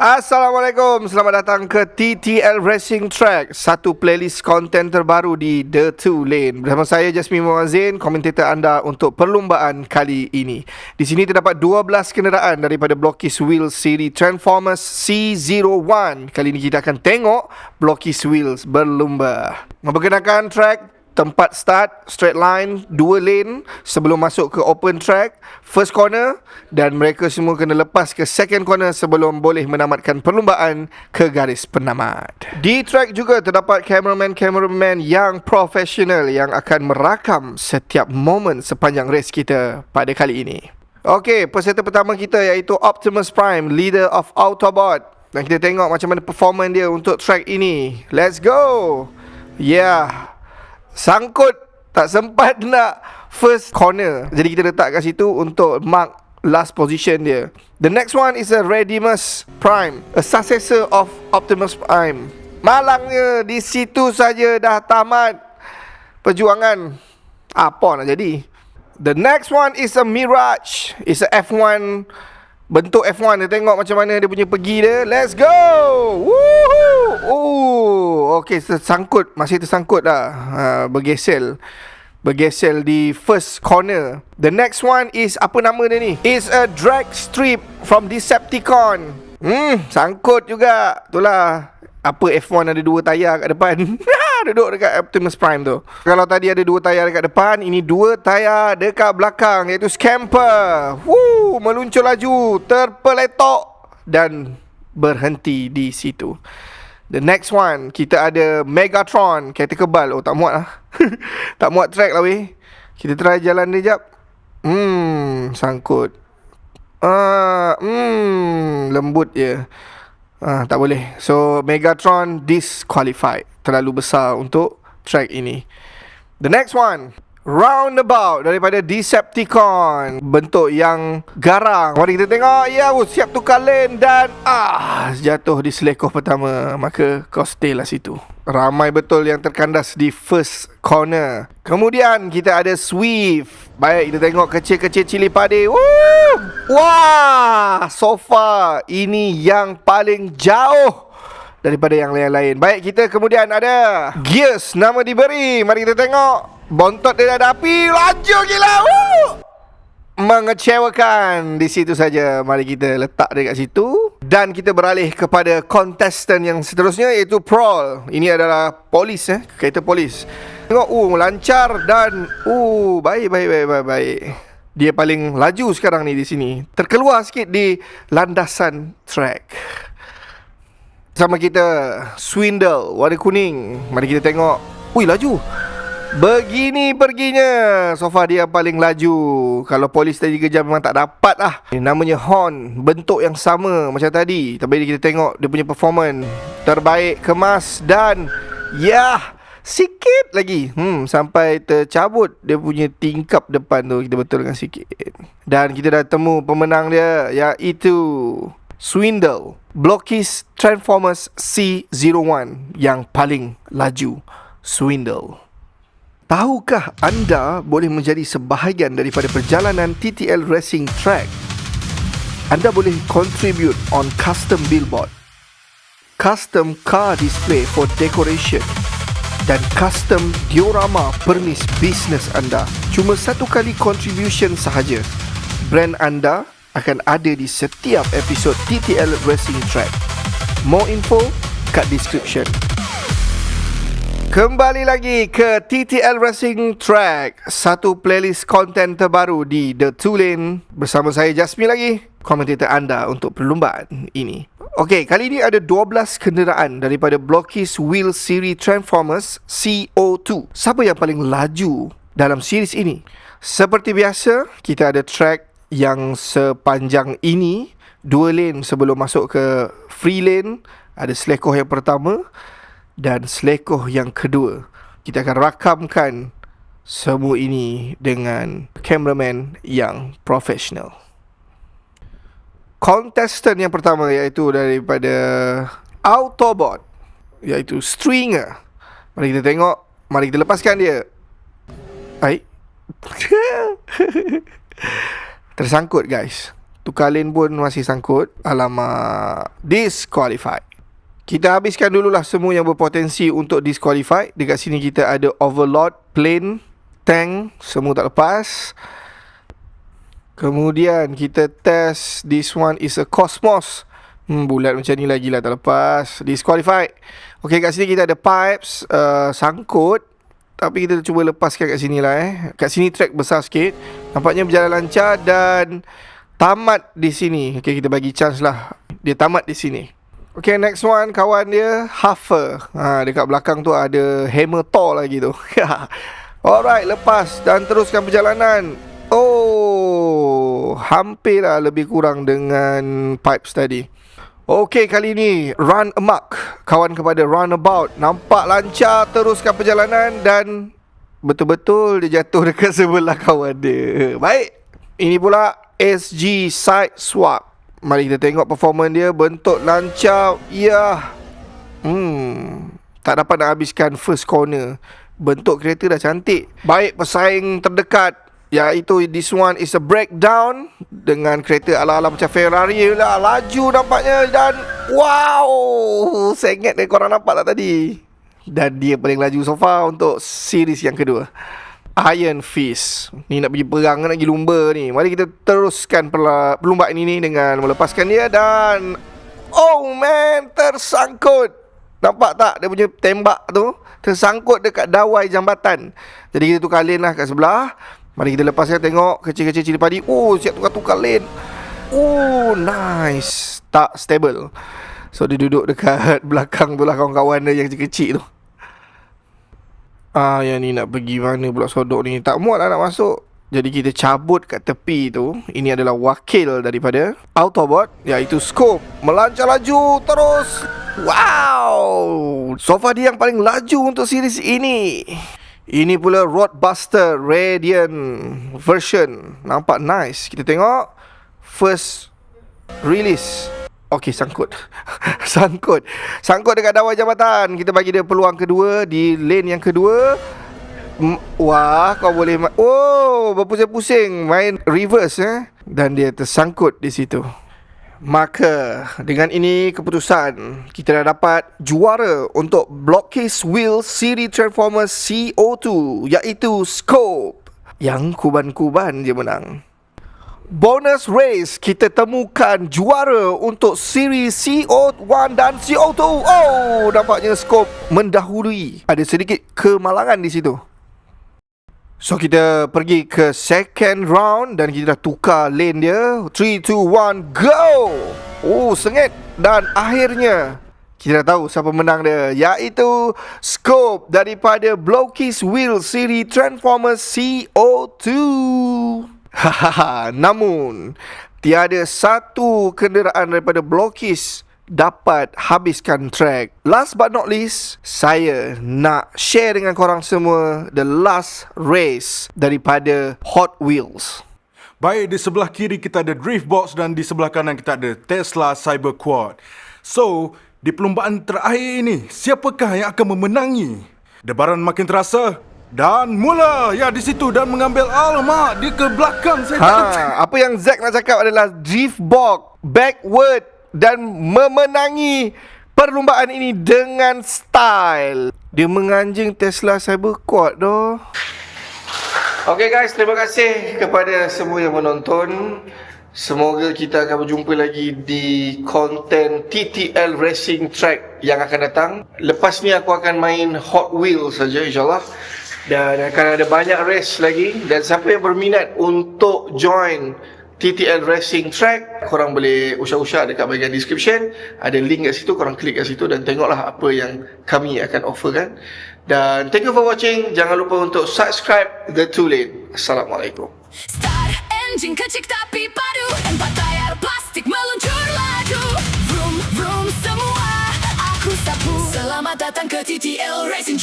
Assalamualaikum, selamat datang ke TTL Racing Track, satu playlist konten terbaru di The Two Lane. Bersama saya Jasmine Muazzin, komentator anda untuk perlumbaan kali ini. Di sini terdapat 12 kenderaan daripada Blockies Wheels siri Transformers C01. Kali ini kita akan tengok Blockies Wheels berlumba. Memperkenalkan track, tempat start, straight line, 2 lane sebelum masuk ke open track, first corner, dan mereka semua kena lepas ke second corner sebelum boleh menamatkan perlumbaan ke garis penamat. Di track juga terdapat cameraman yang profesional yang akan merakam setiap momen sepanjang race kita pada kali ini. Okey, peserta pertama kita iaitu Optimus Prime, leader of Autobot. Dan kita tengok macam mana performance dia untuk track ini. Let's go! Yeah, sangkut, tak sempat nak first corner, jadi kita letak kat situ untuk mark last position dia. The next one is a Rodimus Prime, a successor of Optimus Prime. Malangnya di situ saja dah tamat perjuangan. Apa nak jadi? The next one is a Mirage, is a F1, bentuk F1. Dia tengok macam mana dia punya pergi dia. Let's go! Woohoo! Okay, tersangkut. Masih tersangkut lah. Bergesel di first corner. The next one is, apa nama dia ni? Is a drag strip from Decepticon. Sangkut juga. Itulah apa F1 ada 2 tayar kat depan. Duduk dekat Optimus Prime tu. Kalau tadi ada 2 tayar dekat depan, ini 2 tayar dekat belakang, iaitu Scamper. Meluncur laju, terpeletok dan berhenti di situ. The next one, kita ada Megatron, kereta kebal. Oh, tak muat lah. Tak muat track lah weh. Kita try jalan dia jap. Sangkut. Lembut je. Tak boleh. So Megatron disqualified, terlalu besar untuk track ini. The next one, Roundabout daripada Decepticon, bentuk yang garang. Mari kita tengok. Ya, siap tukar lane dan jatuh di selekoh pertama. Maka kau stay lah situ. Ramai betul yang terkandas di first corner. Kemudian kita ada Swift. Baik, kita tengok kecil-kecil cili padi. Wah, so far ini yang paling jauh daripada yang lain-lain. Baik, kita kemudian ada Gears, nama diberi. Mari kita tengok. Bontot dia dah ada api. Laju gila. Mengecewakan. Di situ saja. Mari kita letak dia kat situ. Dan kita beralih kepada contestant yang seterusnya, iaitu Prowl. Ini adalah polis, kereta polis. Tengok, lancar dan baik. Dia paling laju sekarang ni di sini. Terkeluar sikit di landasan track. Sama kita Swindle, warna kuning. Mari kita tengok. Laju. Begini perginya. So far dia paling laju. Kalau polis tadi kejar memang tak dapat lah. Namanya Horn, bentuk yang sama macam tadi. Tapi kita tengok dia punya performance. Terbaik, kemas dan sikit lagi sampai tercabut dia punya tingkap depan tu. Kita betulkan sikit. Dan kita dah temu pemenang dia, iaitu Swindle, Blockies Transformers C01, yang paling laju. Swindle. Tahukah anda boleh menjadi sebahagian daripada perjalanan TTL Racing Track? Anda boleh contribute on custom billboard, custom car display for decoration, dan custom diorama permis bisnes anda. Cuma 1 kali contribution sahaja. Brand anda akan ada di setiap episod TTL Racing Track. More info kat description. Kembali lagi ke TTL Racing Track, satu playlist konten terbaru di The Two Lane. Bersama saya Jasmine lagi, komentator anda untuk perlumbaan ini. Okey, kali ini ada 12 kenderaan daripada Blockies Wheel siri Transformers CO2. Siapa yang paling laju dalam series ini? Seperti biasa, kita ada track yang sepanjang ini, 2 lane sebelum masuk ke free lane. Ada selekoh yang pertama dan selekoh yang kedua. Kita akan rakamkan semua ini dengan cameraman yang profesional. Contestant yang pertama iaitu daripada Autobot, iaitu Stringer. Mari kita tengok. Mari kita lepaskan dia. Tersangkut guys. Tukar lane pun masih sangkut. Alamak, disqualified. Kita habiskan dululah semua yang berpotensi untuk disqualified. Dekat sini kita ada Overlord, Plane, Tank, semua tak lepas. Kemudian kita test, this one is a Cosmos. Bulat macam ni lagi lah, tak lepas. Disqualified. Okay, kat sini kita ada Pipes, sangkut. Tapi kita cuba lepaskan kat sini lah. Kat sini track besar sikit. Nampaknya berjalan lancar dan tamat di sini. Okay, kita bagi chance lah. Dia tamat di sini. Okay, next one, kawan dia Huffer. Dekat belakang tu ada Hammer Thor lagi tu. Alright, lepas dan teruskan perjalanan. Oh, hampir lah lebih kurang dengan Pipes tadi. Okey, kali ni Run Amok, kawan kepada Runabout. Nampak lancar, teruskan perjalanan dan betul-betul dia jatuh dekat sebelah kawan dia. Baik, ini pula SG Side Swap. Mari kita tengok performance dia. Bentuk lancar. Ya, tak dapat nak habiskan first corner. Bentuk kereta dah cantik. Baik, pesaing terdekat, iaitu this one is a breakdown dengan kereta ala-ala macam Ferrari lah. Laju nampaknya dan wow, sengit dia, korang nampak tak tadi? Dan dia paling laju so far untuk series yang kedua. Iron Fist. Ni nak pergi perang, nak pergi lumba ni. Mari kita teruskan perlumbaan ini dengan melepaskan dia dan oh man, tersangkut. Nampak tak dia punya tembak tu? Tersangkut dekat dawai jambatan. Jadi kita tukar lane lah kat sebelah. Mari kita lepaskan, tengok kecil-kecil cili padi. Oh, siap tukar-tukar lane. Oh, nice. Tak stable. So dia duduk dekat belakang tu lah kawan-kawan dia yang kecil-kecil tu. Yang ni nak pergi mana pula sodok ni? Tak muat lah nak masuk. Jadi kita cabut kat tepi tu. Ini adalah wakil daripada Autobot, iaitu Scope. Melancar laju terus. Wow, so far dia yang paling laju untuk series ini. Ini pula Roadbuster Radiant version. Nampak nice. Kita tengok first release. Okay, sangkut. Sangkut dekat dawai jambatan. Kita bagi dia peluang kedua di lane yang kedua. Wah, kau boleh berpusing-pusing main reverse dan dia tersangkut di situ. Maka dengan ini keputusan, kita dah dapat juara untuk Blockcase Wheel Siri Transformers CO2, iaitu Scope. Yang kuban-kuban je menang. Bonus race, kita temukan juara untuk siri CO1 dan CO2. Oh, nampaknya Scope mendahului. Ada sedikit kemalangan di situ. So kita pergi ke second round dan kita dah tukar lane dia. 3, 2, 1, go! Oh, sengit. Dan akhirnya kita dah tahu siapa menang dia, iaitu Scope daripada Blockcase Wheel Siri Transformers CO2. Namun tiada satu kenderaan daripada Blockcase dapat habiskan track. Last but not least, saya nak share dengan korang semua the last race daripada Hot Wheels. Baik, di sebelah kiri kita ada Driftbox dan di sebelah kanan kita ada Tesla Cyber Quad. So, di perlumbaan terakhir ini, siapakah yang akan memenangi? Debaran makin terasa dan mula di situ dan mengambil alamak dia ke belakang saya. Apa yang Zack nak cakap adalah Driftbox backward dan memenangi perlumbaan ini dengan style. Dia menganjing Tesla Cyber Quad doh. Okay guys, terima kasih kepada semua yang menonton. Semoga kita akan berjumpa lagi di konten TTL Racing Track yang akan datang. Lepas ni aku akan main Hot Wheels saja, insyaAllah. Dan akan ada banyak race lagi. Dan siapa yang berminat untuk join TTL Racing Track, korang boleh usah-usah dekat bahagian description. Ada link kat situ, korang klik kat situ dan tengoklah apa yang kami akan offerkan. Dan thank you for watching. Jangan lupa untuk subscribe The Two Lane. Assalamualaikum. Start engine kecil tapi padu, 4 tayar plastik meluncur laju. Vroom vroom semua aku sapu. Selamat datang ke TTL Racing